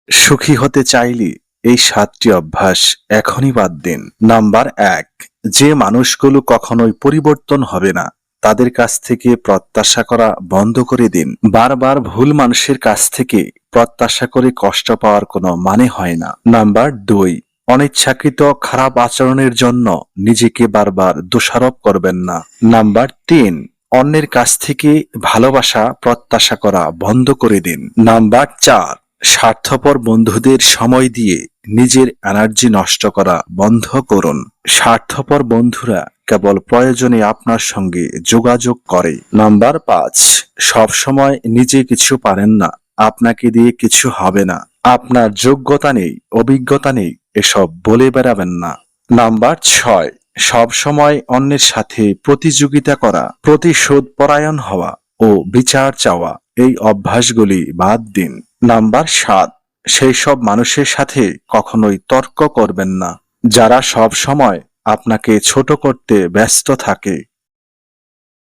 সুখী হতে চাইলে এই ৭টি অভ্যাস এখনই বাদ দিন। নাম্বার ১, যে মানুষগুলো কখনোই পরিবর্তন হবে না তাদের কাছ থেকে প্রত্যাশা করা বন্ধ করে দিন। বারবার ভুল মানুষের কাছ থেকে প্রত্যাশা করে কষ্ট পাওয়ার কোনো মানে হয় না। নাম্বার ২, অনিচ্ছাকৃত খারাপ আচরণের জন্য নিজেকে বারবার দোষারোপ করবেন না। নাম্বার ৩, অন্যের কাছ থেকে ভালোবাসা প্রত্যাশা করা বন্ধ করে দিন। নাম্বার ৪, স্বার্থপর বন্ধুদের সময় দিয়ে নিজের এনার্জি নষ্ট করা বন্ধ করুন। স্বার্থপর বন্ধুরা কেবল প্রয়োজনে আপনার সঙ্গে যোগাযোগ করে। নাম্বার ৫, সবসময় নিজে কিছু পারেন না, আপনাকে দিয়ে কিছু হবে না, আপনার যোগ্যতা নেই, অভিজ্ঞতা নেই, এসব বলে বেড়াবেন না। নাম্বার ৬, সব সময় অন্যের সাথে প্রতিযোগিতা করা, প্রতিশোধ পরায়ণ হওয়া ও বিচার চাওয়া, এই অভ্যাসগুলি বাদ দিন। নাম্বার ৭, সেই সব মানুষের সাথে কখনোই তর্ক করবেন না যারা সব সময় আপনাকে ছোট করতে ব্যস্ত থাকে।